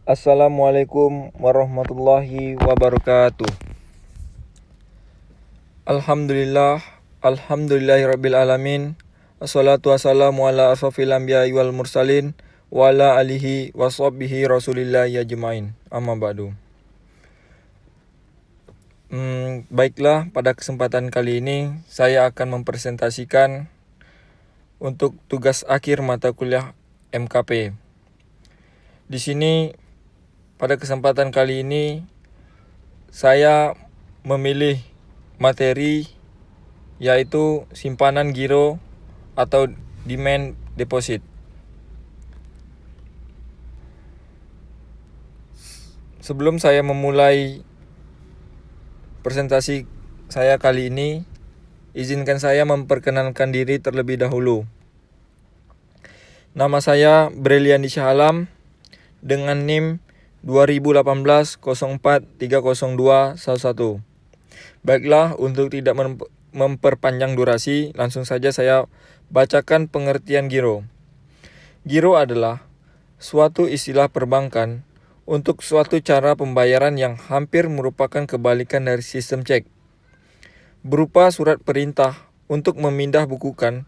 Assalamualaikum warahmatullahi wabarakatuh. Alhamdulillahirabbil alamin. Assalatu wassalamu ala asrofil anbiya'i wal mursalin wa ala alihi washabbihi rasulillahi ajmain. Amma ba'du. Baiklah, pada kesempatan kali ini saya akan mempresentasikan untuk tugas akhir mata kuliah MKP. Di sini pada kesempatan kali ini saya memilih materi yaitu simpanan giro atau demand deposit. Sebelum saya memulai presentasi saya kali ini, izinkan saya memperkenalkan diri terlebih dahulu. Nama saya Breliandi Syahalam dengan NIM 2018-04-30211. Baiklah, untuk tidak memperpanjang durasi, langsung saja saya bacakan pengertian giro. Giro adalah suatu istilah perbankan untuk suatu cara pembayaran yang hampir merupakan kebalikan dari sistem cek, berupa surat perintah untuk memindah bukukan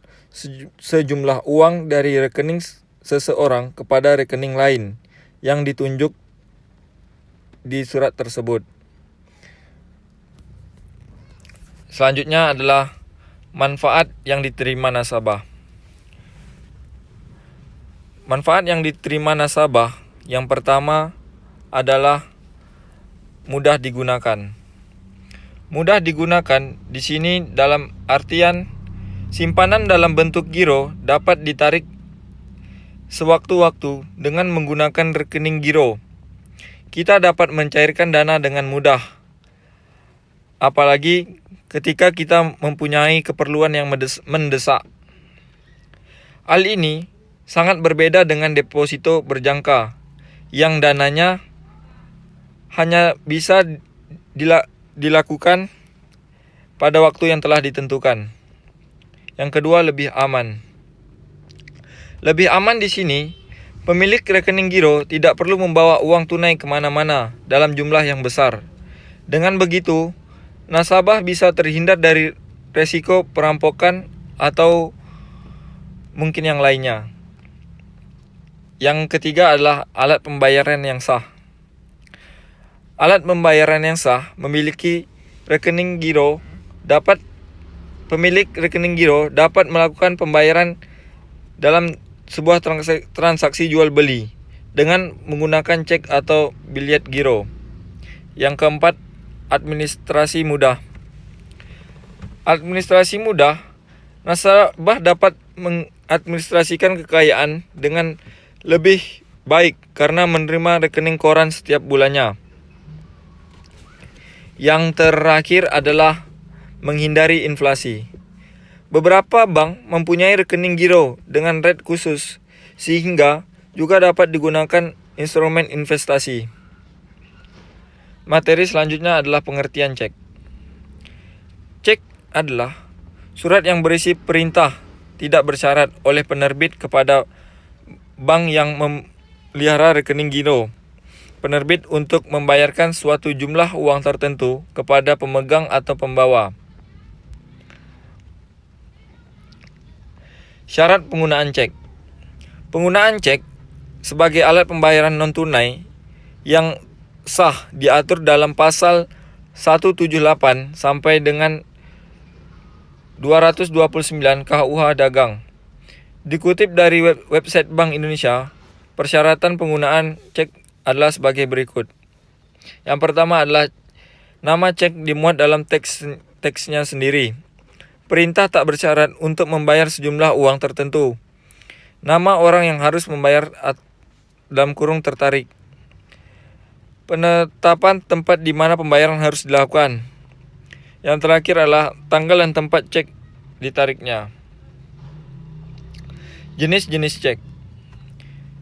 sejumlah uang dari rekening seseorang kepada rekening lain yang ditunjuk di surat tersebut. Selanjutnya adalah manfaat yang diterima nasabah. Manfaat yang diterima nasabah yang pertama adalah mudah digunakan. Mudah digunakan di sini dalam artian simpanan dalam bentuk giro dapat ditarik sewaktu-waktu dengan menggunakan rekening giro. Kita dapat mencairkan dana dengan mudah, apalagi ketika kita mempunyai keperluan yang mendesak. Hal ini sangat berbeda dengan deposito berjangka, yang dananya hanya bisa dilakukan pada waktu yang telah ditentukan. Yang kedua, lebih aman. Lebih aman di sini, pemilik rekening giro tidak perlu membawa uang tunai kemana-mana dalam jumlah yang besar. Dengan begitu, nasabah bisa terhindar dari resiko perampokan atau mungkin yang lainnya. Yang ketiga adalah alat pembayaran yang sah. Alat pembayaran yang sah memiliki rekening giro pemilik rekening giro dapat melakukan pembayaran dalam sebuah transaksi jual beli dengan menggunakan cek atau bilet giro. Yang keempat, administrasi mudah. Administrasi mudah, nasabah dapat mengadministrasikan kekayaan dengan lebih baik karena menerima rekening koran setiap bulannya. Yang terakhir adalah menghindari inflasi. Beberapa bank mempunyai rekening giro dengan rate khusus, sehingga juga dapat digunakan instrumen investasi. Materi selanjutnya adalah pengertian cek. Cek adalah surat yang berisi perintah tidak bersyarat oleh penerbit kepada bank yang memelihara rekening giro penerbit untuk membayarkan suatu jumlah uang tertentu kepada pemegang atau pembawa. Syarat penggunaan cek. Penggunaan cek sebagai alat pembayaran non-tunai yang sah diatur dalam pasal 178 sampai dengan 229 KUH Dagang. Dikutip dari website Bank Indonesia, persyaratan penggunaan cek adalah sebagai berikut. Yang pertama adalah nama cek dimuat dalam teksnya sendiri. Perintah tak bersyarat untuk membayar sejumlah uang tertentu. Nama orang yang harus membayar dalam kurung tertarik. Penetapan tempat di mana pembayaran harus dilakukan. Yang terakhir adalah tanggal dan tempat cek ditariknya. Jenis-jenis cek.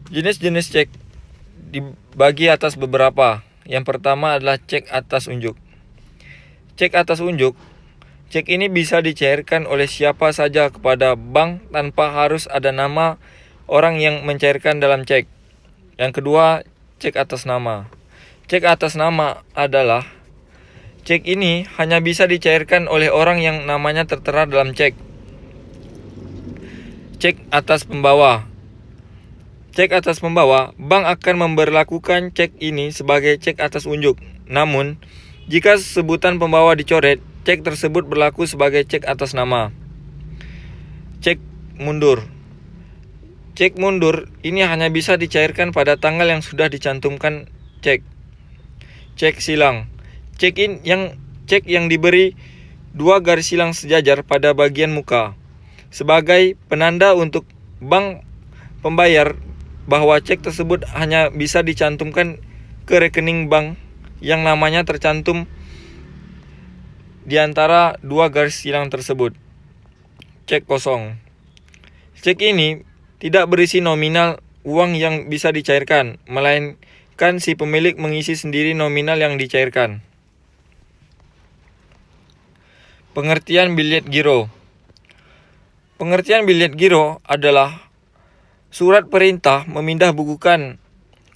Jenis-jenis cek dibagi atas beberapa. Yang pertama adalah cek atas unjuk. Cek atas unjuk. Cek ini bisa dicairkan oleh siapa saja kepada bank tanpa harus ada nama orang yang mencairkan dalam cek. Yang kedua, cek atas nama. Cek atas nama adalah cek ini hanya bisa dicairkan oleh orang yang namanya tertera dalam cek. Cek atas pembawa. Cek atas pembawa, bank akan memberlakukan cek ini sebagai cek atas unjuk. Namun, jika sebutan pembawa dicoret, cek tersebut berlaku sebagai cek atas nama. Cek mundur. Cek mundur ini hanya bisa dicairkan pada tanggal yang sudah dicantumkan cek. Cek silang. Cek yang diberi 2 garis silang sejajar pada bagian muka sebagai penanda untuk bank pembayar bahwa cek tersebut hanya bisa dicantumkan ke rekening bank yang namanya tercantum di antara 2 garis silang tersebut. Cek kosong. Cek ini tidak berisi nominal uang yang bisa dicairkan, melainkan si pemilik mengisi sendiri nominal yang dicairkan. Pengertian bilet giro. Pengertian bilet giro adalah surat perintah memindah bukukan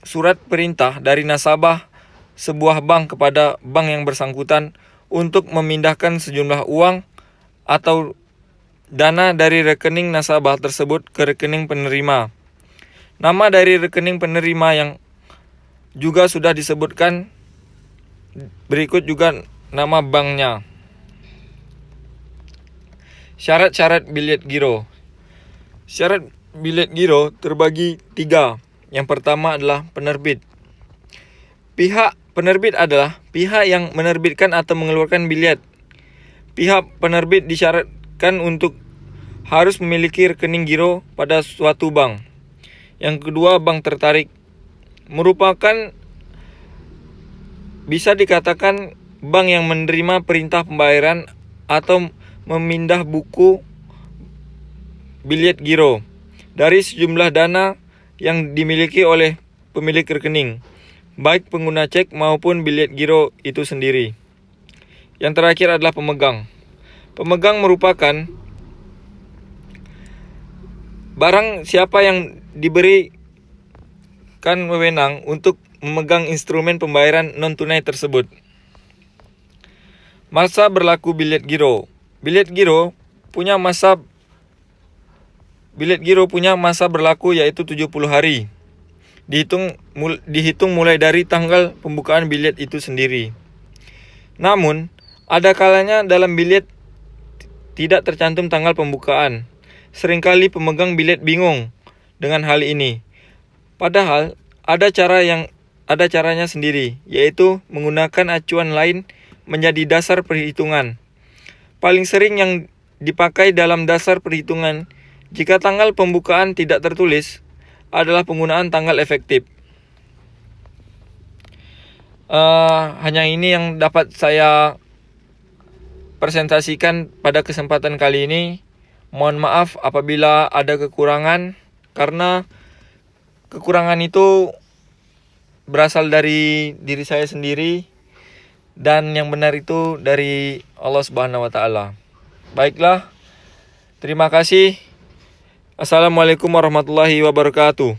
surat perintah dari nasabah sebuah bank kepada bank yang bersangkutan untuk memindahkan sejumlah uang atau dana dari rekening nasabah tersebut ke rekening penerima. Nama dari rekening penerima yang juga sudah disebutkan berikut juga nama banknya. Syarat-syarat bilet giro. Syarat bilet giro terbagi 3. Yang pertama adalah penerbit. Pihak penerbit adalah pihak yang menerbitkan atau mengeluarkan bilet. Pihak penerbit disyaratkan untuk harus memiliki rekening giro pada suatu bank. Yang kedua, bank tertarik. Merupakan bisa dikatakan bank yang menerima perintah pembayaran atau memindah buku bilet giro dari sejumlah dana yang dimiliki oleh pemilik rekening, baik pengguna cek maupun bilet giro itu sendiri. Yang terakhir adalah pemegang. Pemegang merupakan barang siapa yang diberikan wewenang untuk memegang instrumen pembayaran non-tunai tersebut. Masa berlaku bilet giro. Bilet giro punya masa berlaku yaitu 70 hari. Dihitung mulai dari tanggal pembukaan bilet itu sendiri. Namun, ada kalanya dalam bilet tidak tercantum tanggal pembukaan. Seringkali pemegang bilet bingung dengan hal ini. Padahal ada caranya sendiri, yaitu menggunakan acuan lain menjadi dasar perhitungan. Paling sering yang dipakai dalam dasar perhitungan jika tanggal pembukaan tidak tertulis adalah penggunaan tanggal efektif. Hanya ini yang dapat saya presentasikan pada kesempatan kali ini. Mohon maaf apabila ada kekurangan, karena kekurangan itu berasal dari diri saya sendiri dan yang benar itu dari Allah Subhanahu wa taala. Baiklah. Terima kasih. Assalamualaikum warahmatullahi wabarakatuh.